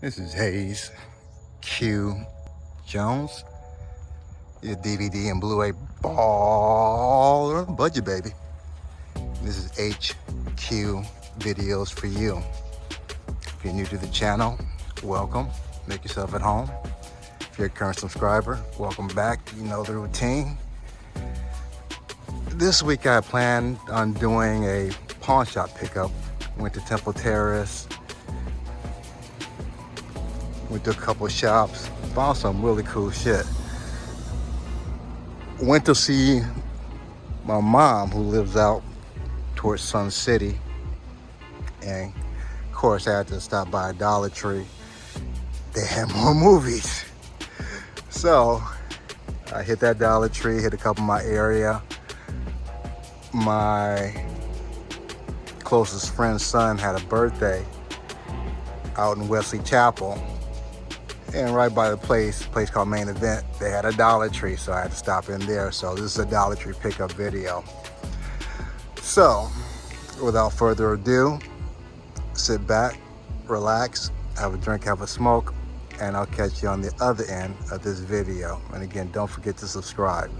This is Hayes Q Jones, your DVD and Blu-ray baller budget baby. This is HQ videos for you. If you're new to the channel, welcome. Make yourself at home. If you're a current subscriber, welcome back. You know the routine. This week I planned on doing a pawn shop pickup. Went to Temple Terrace. Went to a couple of shops, found some really cool shit. Went to see my mom who lives out towards Sun City. And of course I had to stop by a Dollar Tree. They had more movies. So I hit that Dollar Tree, hit a couple in my area. My closest friend's son had a birthday out in Wesley Chapel. And right by the place called Main Event, they had a Dollar Tree, so I had to stop in there. So this is a Dollar Tree pickup video. So, without further ado, sit back, relax, have a drink, have a smoke, and I'll catch you on the other end of this video. And again, don't forget to subscribe.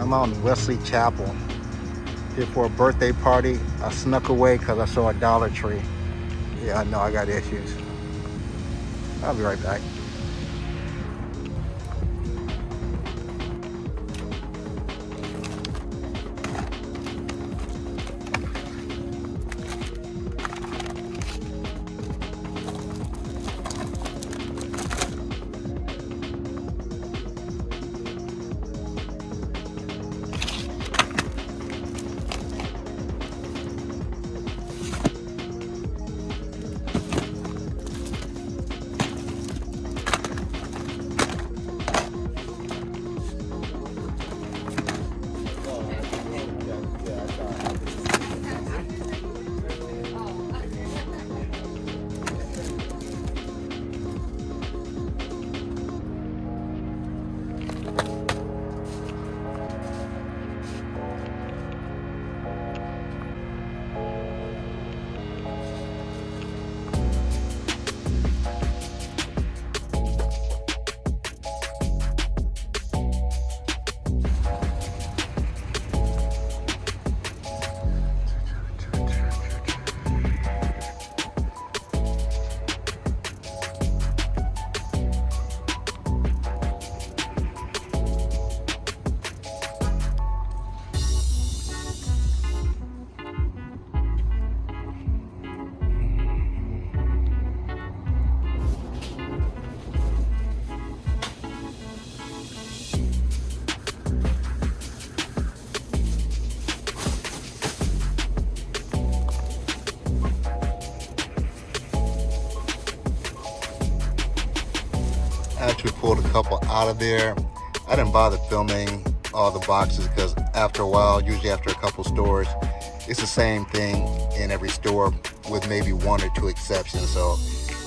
I'm out in Wesley Chapel here for a birthday party. I snuck away because I saw a Dollar Tree. Yeah, I know I got issues. I'll be right back. I actually pulled a couple out of there. I didn't bother filming all the boxes because after a while, usually after a couple stores, it's the same thing in every store with maybe one or two exceptions. So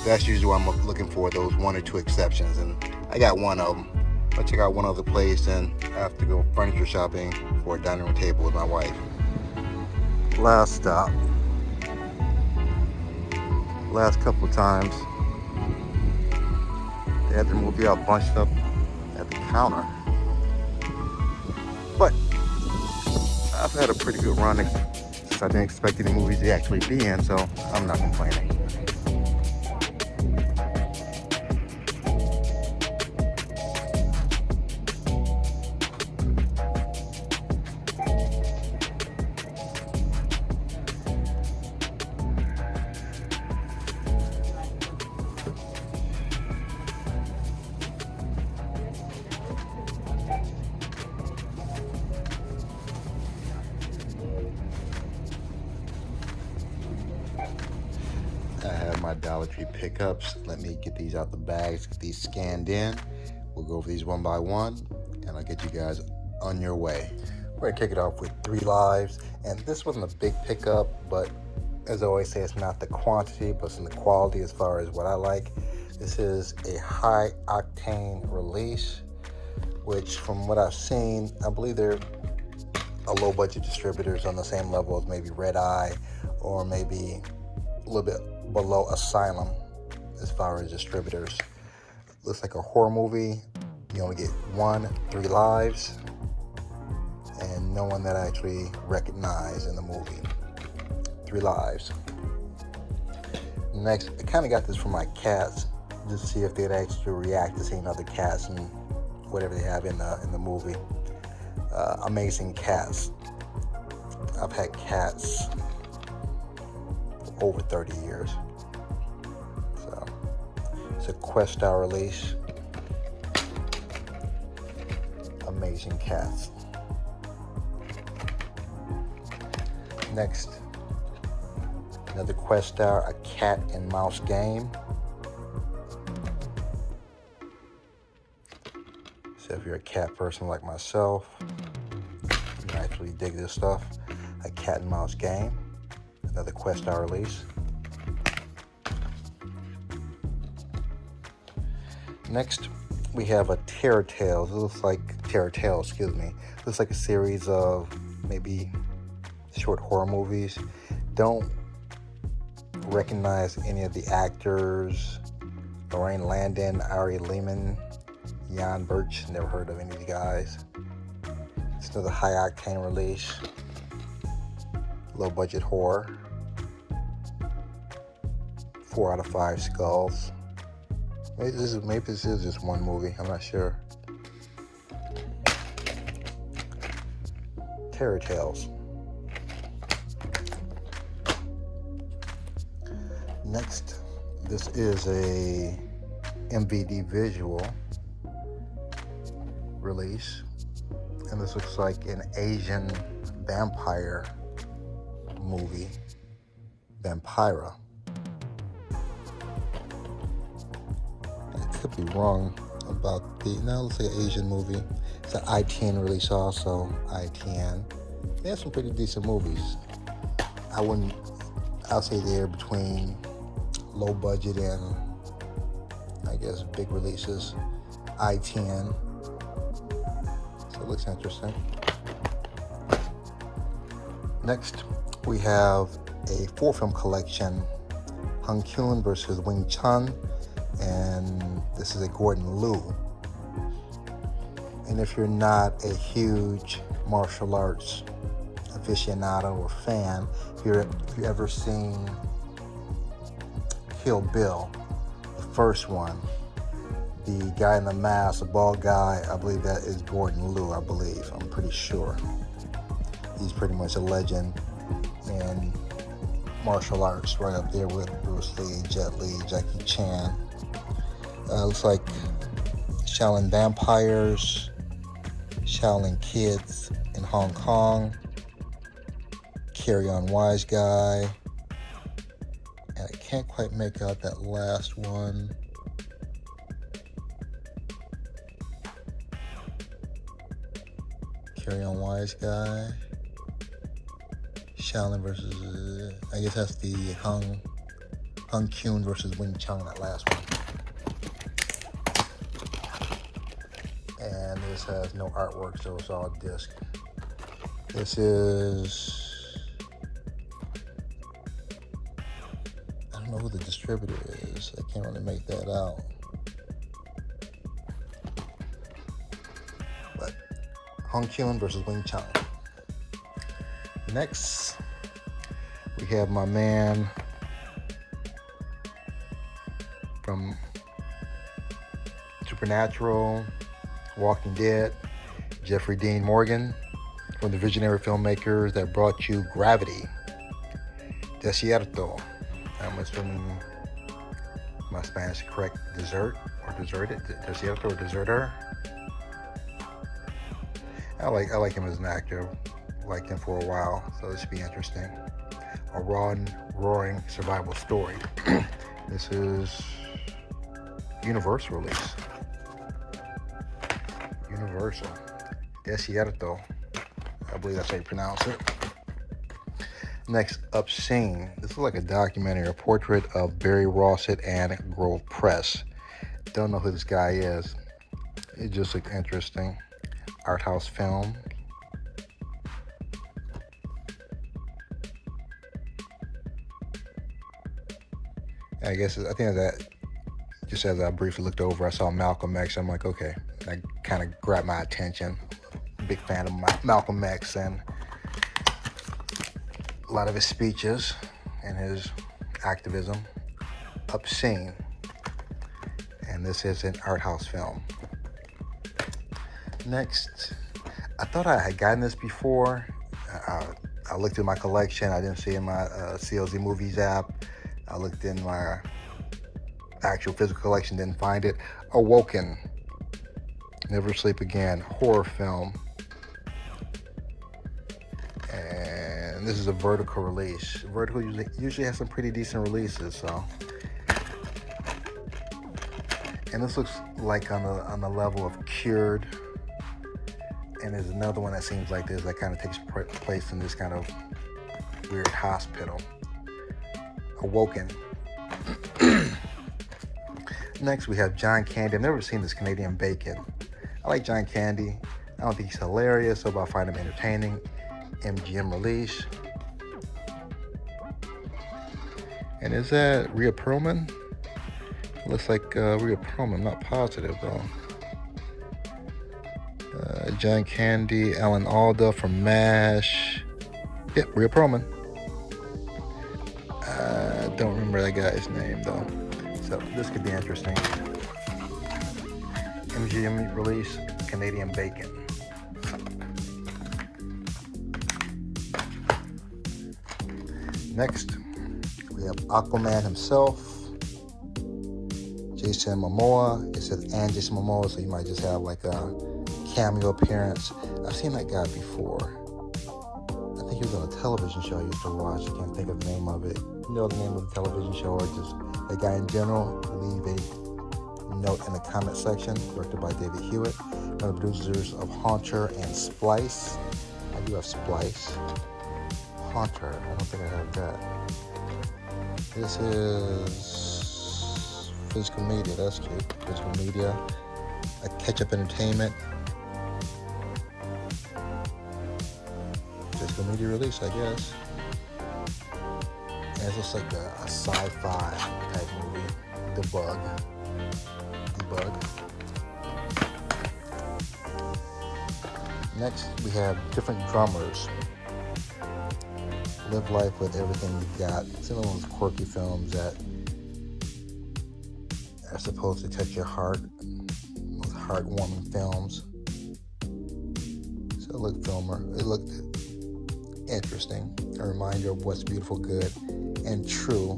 that's usually what I'm looking for, those one or two exceptions. And I got one of them. I'll check out one other place and I have to go furniture shopping for a dining room table with my wife. Last stop. Last couple of times, they had the movie all bunched up at the counter. But I've had a pretty good run since I didn't expect any movies to actually be in, so I'm not complaining. I have my Dollar Tree pickups. Let me get these out the bags, get these scanned in. We'll go over these one by one, and I'll get you guys on your way. We're gonna kick it off with 3 Lives, and this wasn't a big pickup, but as I always say, it's not the quantity, but it's in the quality as far as what I like. This is a high octane release, which from what I've seen, I believe they're a low budget distributors on the same level as maybe Red Eye or maybe a little bit below Asylum as far as distributors. Looks like a horror movie. You only get 3 lives, and no one that I actually recognize in the movie. 3 lives. Next, I kind of got this from my cats, just to see if they'd actually react to seeing other cats and whatever they have in the movie. Amazing Cats. I've had cats for over 30 years. So it's a Quest style release. Amazing Cats. Next, another Quest star, a cat and mouse game. So if you're a cat person like myself, you can actually dig this stuff. A cat and mouse game, another Quest star release. Next, we have a Terror Tales. It looks like Terror Tales, excuse me. Looks like a series of maybe short horror movies. Don't recognize any of the actors. Lorraine Landon, Ari Lehman, Jan Birch. Never heard of any of these guys. It's another high octane release. Low budget horror. 4 out of 5 skulls. Maybe this is just one movie. I'm not sure. Terror Tales. Next, this is a MVD visual release, and this looks like an Asian vampire movie, Vampira. I could be wrong about the, no, it looks like an Asian movie. It's an ITN release also, ITN. They have some pretty decent movies. I'll say they're between low budget and, I guess, big releases. ITN. So it looks interesting. Next, we have a 4-film collection, Hung Kyun versus Wing Chun, and this is a Gordon Liu. And if you're not a huge martial arts aficionado or fan, if you ever seen Kill Bill, the first one, the guy in the mask, the bald guy, I believe that is Gordon Liu, I'm pretty sure. He's pretty much a legend in martial arts, right up there with Bruce Lee, Jet Li, Jackie Chan. Looks like Shaolin Vampires, Shaolin Kids in Hong Kong, Carry On Wise Guy, and I can't quite make out that last one. Carry On Wise Guy, Shaolin versus, I guess that's the Hung Kyun versus Wing Chun, that last one. And this has no artwork, so it's all disc. This is, I don't know who the distributor is. I can't really make that out. But Hung Kyun versus Wing Chun. Next, we have my man from Supernatural, Walking Dead, Jeffrey Dean Morgan, from the visionary filmmakers that brought you Gravity, Desierto. I'm assuming my Spanish is correct. Deserted, Desierto or Deserter. I like him as an actor. Liked him for a while, so this should be interesting. A raw and roaring survival story. This is Universal release. Universal. Desierto. I believe that's how you pronounce it. Next, Obscene. This is like a documentary, a portrait of Barry Rossett and Grove Press. Don't know who this guy is. It just looked interesting. Art house film. I think that just as I briefly looked over, I saw Malcolm X. I'm like, okay, that kind of grabbed my attention. Big fan of Malcolm X and a lot of his speeches and his activism. Obscene. And this is an art house film. Next, I thought I had gotten this before. I looked in my collection. I didn't see it in my CLZ Movies app. I looked in my actual physical collection, didn't find it. Awoken, Never Sleep Again, horror film. And this is a Vertical release. Vertical usually has some pretty decent releases, so. And this looks like on the level of Cured. And there's another one that seems like this that kind of takes place in this kind of weird hospital. Awoken. Next, we have John Candy. I've never seen this Canadian Bacon. I like John Candy. I don't think he's hilarious, so I find him entertaining. MGM release. And is that Rhea Perlman? It looks like Rhea Perlman, not positive though. John Candy, Alan Alda from MASH. Yep, Rhea Perlman. I don't remember that guy's name though. So this could be interesting. MGM release, Canadian Bacon. Next, we have Aquaman himself, Jason Momoa. It says and Jason Momoa, so you might just have like a cameo appearance. I've seen that guy before. I think he was on a television show I used to watch. I can't think of the name of it. You know the name of the television show, or just that guy in general? Leave a note in the comment section. Directed by David Hewitt. One of the producers of Haunter and Splice. I do have Splice. Haunter, I don't think I have that. This is Physical Media, that's cute. Physical Media, a Ketchup Entertainment. Physical Media release, I guess. And it looks like a sci-fi type movie. Debug. Next, we have different drummers. Live life with everything you got. It's one of those quirky films that are supposed to touch your heart. Those heartwarming films. So it looked interesting. A reminder of what's beautiful, good, and true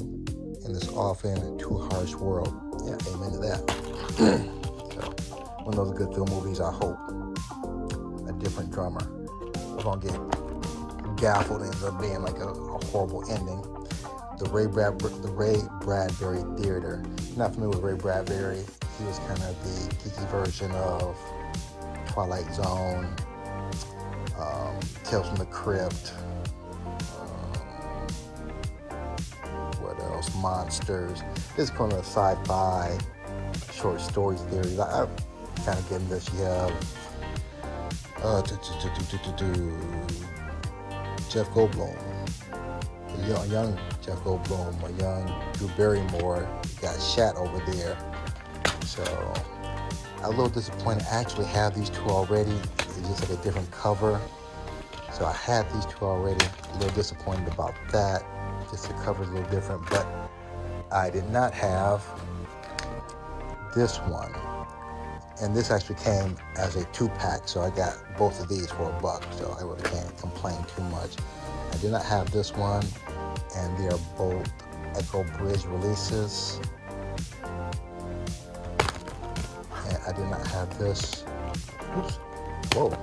in this often too harsh world. Yeah, amen to that. So, one of those good film movies, I hope. A different drummer. We're gonna get Gaffled ends up being like a horrible ending. The Ray Bradbury Theater. Not familiar with Ray Bradbury. He was kind of the geeky version of Twilight Zone, Tales from the Crypt, what else? Monsters. This is kind of a sci-fi short story series. I kind of get into this. You have Jeff Goldblum, a young Jeff Goldblum, a young Drew Barrymore got shot over there. So I'm a little disappointed. I actually have these two already. It's just like a different cover. So I had these two already. A little disappointed about that. Just the cover's a little different, but I did not have this one. And this actually came as a 2-pack, so I got both of these for $1, so I really can't complain too much. I did not have this one, and they are both Echo Bridge releases. And I did not have this. Oops. Whoa.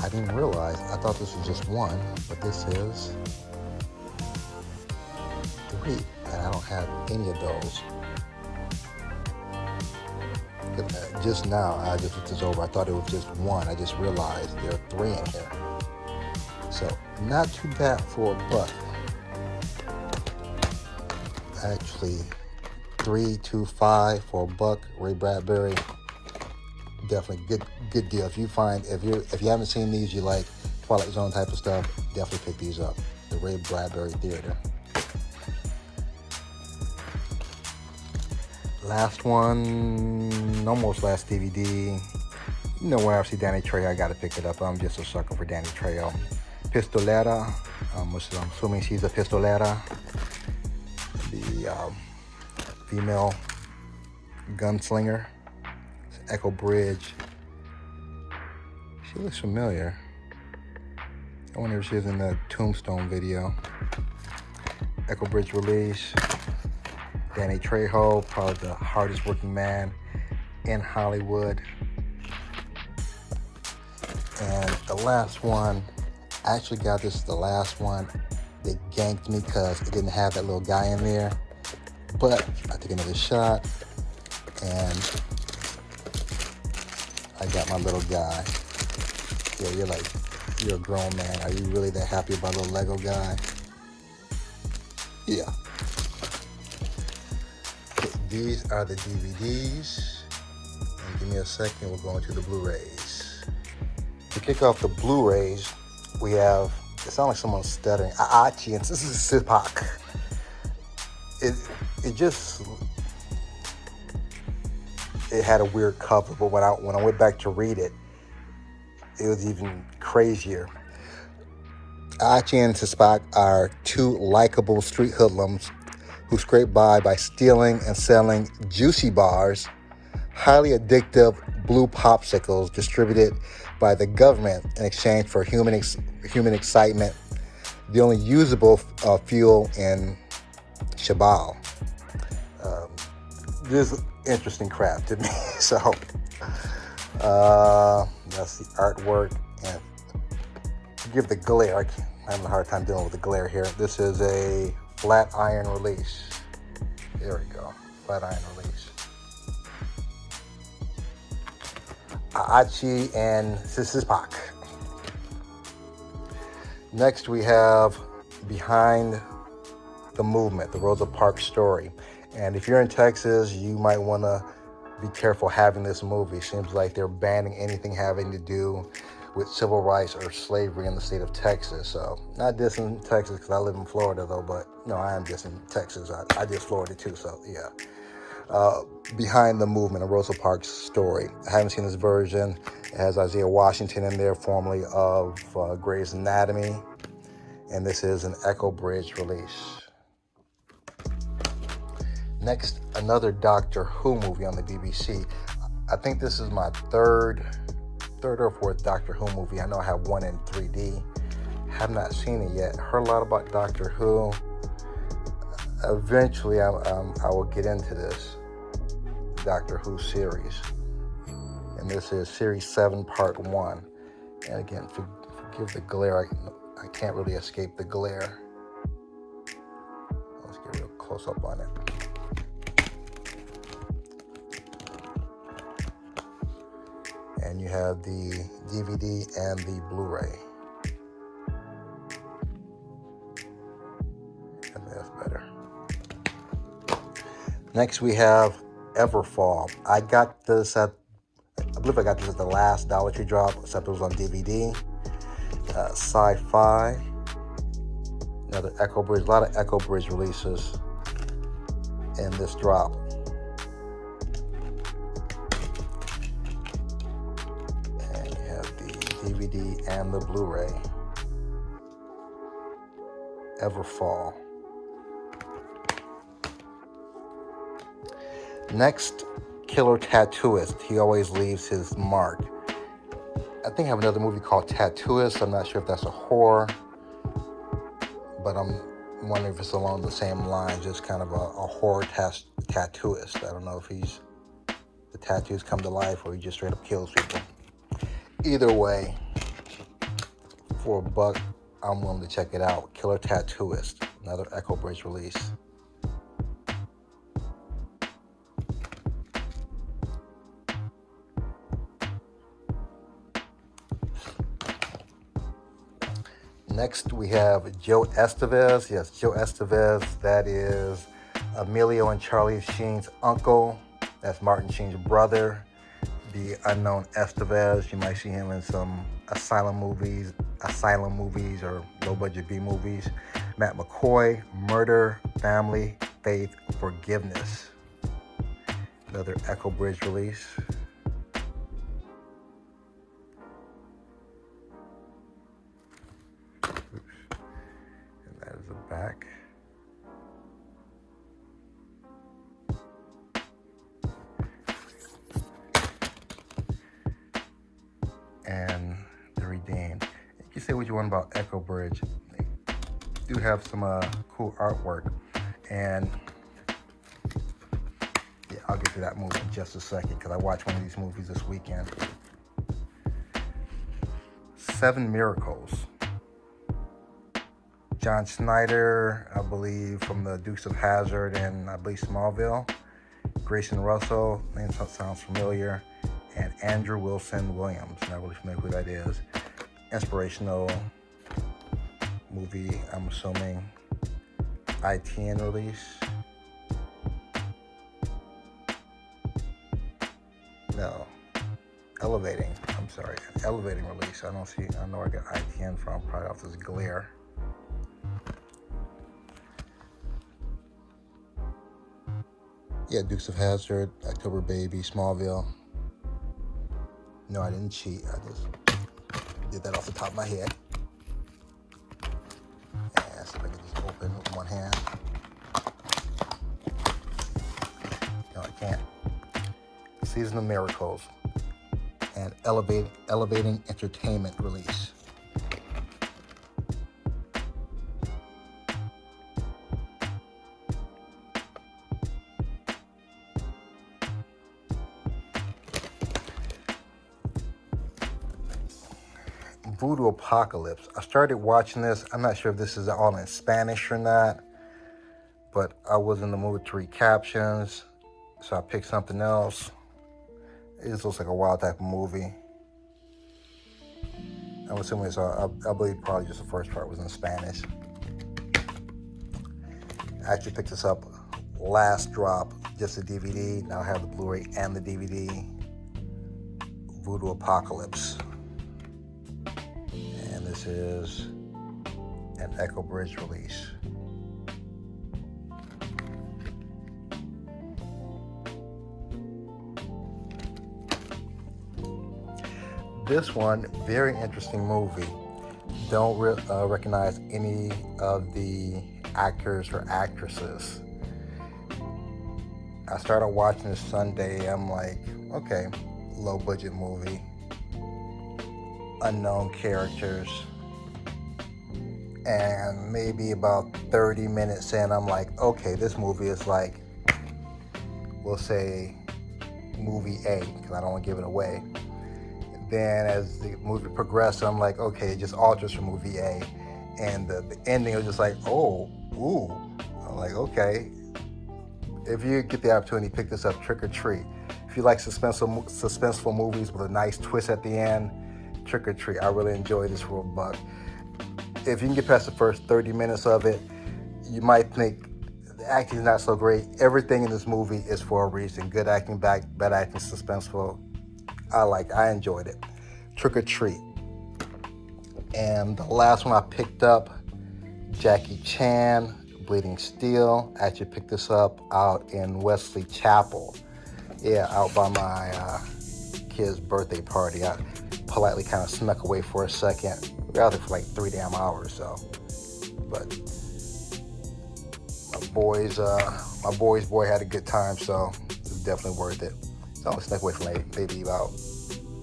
I didn't realize. I thought this was just one, but this is 3, and I don't have any of those. Just now, I just looked this over. I thought it was just one. I just realized there are 3 in here. So, not too bad for $1. Actually, 3, 2, 5 for $1. Ray Bradbury, definitely good deal. If you haven't seen these, you like Twilight Zone type of stuff, definitely pick these up. The Ray Bradbury Theater. Last one, almost last DVD. You know, whenever I see Danny Trejo, I gotta pick it up. I'm just a sucker for Danny Trejo. Pistolera, which I'm assuming she's a pistolera. The female gunslinger. It's Echo Bridge. She looks familiar. I wonder if she was in the Tombstone video. Echo Bridge release. Danny Trejo, probably the hardest working man in Hollywood. And the last one, I actually got this the last one. They ganked me because it didn't have that little guy in there. But I took another shot and I got my little guy. Yeah, you're a grown man. Are you really that happy about a little Lego guy? Yeah. These are the DVDs. And give me a second, we're going to the Blu-rays. To kick off the Blu-rays, we have, it sounds like someone's stuttering, hazeqjonez, this is Sipak. It had a weird cover, but when I went back to read it, it was even crazier. hazeqjonez and Sipak are two likable street hoodlums who scrape by stealing and selling juicy bars, highly addictive blue popsicles distributed by the government in exchange for human excitement, the only usable fuel in Shabal. This is interesting crap to me. So that's the artwork. And forgive the glare. I'm having a hard time dealing with the glare here. This is a flat iron release. There we go. Flat iron release. hazeqjonez and Sipak. Next we have Behind the Movement, the Rosa Parks story. And if you're in Texas, you might want to be careful having this movie. Seems like they're banning anything having to do with civil rights or slavery in the state of Texas. So not dissing Texas because I live in Florida though, but no, I am dissing Texas. I diss Florida too, so yeah. Behind the Movement, a Rosa Parks story. I haven't seen this version. It has Isaiah Washington in there, formerly of Grey's Anatomy. And this is an Echo Bridge release. Next, another Doctor Who movie on the BBC. I think this is my third or fourth Doctor Who movie. I know I have one in 3D. Have not seen it yet. Heard a lot about Doctor Who. Eventually, I will get into this Doctor Who series. And this is Series 7, Part 1. And again, forgive the glare. I can't really escape the glare. Let's get real close up on it. And you have the DVD and the Blu-ray. I think that's better. Next we have Everfall. I believe I got this at the last Dollar Tree drop, except it was on DVD. Sci-fi. Another Echo Bridge. A lot of Echo Bridge releases in this drop. DVD and the Blu-ray. Everfall. Next, Killer Tattooist. He always leaves his mark. I think I have another movie called Tattooist. I'm not sure if that's a horror, but I'm wondering if it's along the same line, just kind of a horror tattooist. I don't know if the tattoos come to life or he just straight up kills people. Either way, for $1, I'm willing to check it out. Killer Tattooist, another Echo Bridge release. Next, we have Joe Estevez. Yes, Joe Estevez. That is Emilio and Charlie Sheen's uncle. That's Martin Sheen's brother. The unknown Estevez. You might see him in some asylum movies or low-budget B movies. Matt McCoy, Murder, Family, Faith, Forgiveness. Another Echo Bridge release. And that is the back. And The Redeemed. You can say what you want about Echo Bridge. They do have some cool artwork. And yeah, I'll get to that movie in just a second because I watched one of these movies this weekend. 7 Miracles. John Schneider, I believe, from the Dukes of Hazzard and I believe Smallville. Grayson Russell, name sounds familiar. And Andrew Wilson Williams, not really familiar who that is. Inspirational movie, I'm assuming. ITN release. No, elevating. I'm sorry, elevating release. I know where I got ITN from. Probably off this glare. Yeah, Dukes of Hazzard, October Baby, Smallville. No, I didn't cheat. I just did that off the top of my head. And see if I can just open with one hand. No, I can't. Season of Miracles and elevating entertainment release. Voodoo Apocalypse. I started watching this. I'm not sure if this is all in Spanish or not, but I was in the mood to read captions, so I picked something else. It just looks like a wild type of movie. I'm assuming it's, I believe probably just the first part was in Spanish. I actually picked this up last drop, just the DVD. Now I have the Blu-ray and the DVD. Voodoo Apocalypse. And this is an Echo Bridge release. This one, very interesting movie. Don't recognize any of the actors or actresses. I started watching this Sunday. I'm like, okay, low budget movie, unknown characters. And maybe about 30 minutes in, I'm like, okay, this movie is like, we'll say movie A, because I don't want to give it away. Then as the movie progressed, I'm like, okay, it just alters from movie A. And the ending was just like, oh, ooh. I'm like, okay. If you get the opportunity, pick this up, Trick or Treat. If you like suspenseful movies with a nice twist at the end, Trick or Treat. I really enjoy this for $1. If you can get past the first 30 minutes of it, you might think the acting is not so great. Everything in this movie is for a reason. Good acting, bad acting, suspenseful. I enjoyed it. Trick or Treat. And the last one I picked up, Jackie Chan, Bleeding Steel. I actually picked this up out in Wesley Chapel. Yeah, out by my kid's birthday party. I politely kind of snuck away for a second. We were out there for like 3 damn hours, so. But my boy's boy had a good time, so it was definitely worth it. So I only snuck away for maybe about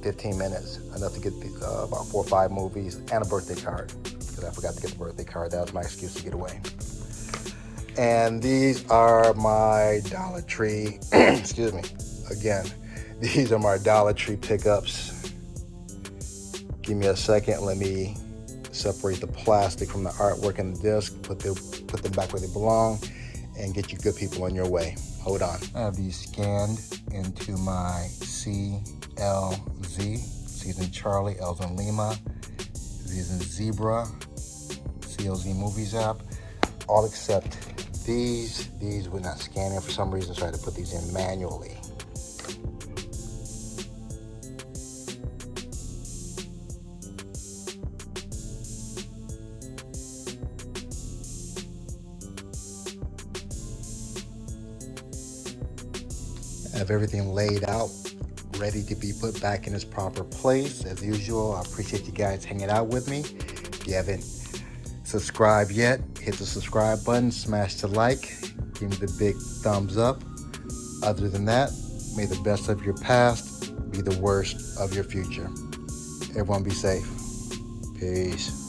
15 minutes, enough to get about 4 or 5 movies and a birthday card, because I forgot to get the birthday card. That was my excuse to get away. And these are my Dollar Tree, excuse me, again, these are my Dollar Tree pickups. Give me a second, let me separate the plastic from the artwork and the disc, put them back where they belong, and get you good people on your way. Hold on. I have these scanned into my CLZ, C's in Charlie, L's in Lima, Z's in Zebra, CLZ Movies app, all except these would not scan in for some reason, so I had to put these in manually. I have everything laid out, ready to be put back in its proper place. As usual, I appreciate you guys hanging out with me. If you haven't subscribed yet, hit the subscribe button, smash the like, give me the big thumbs up. Other than that, may the best of your past be the worst of your future. Everyone be safe. Peace.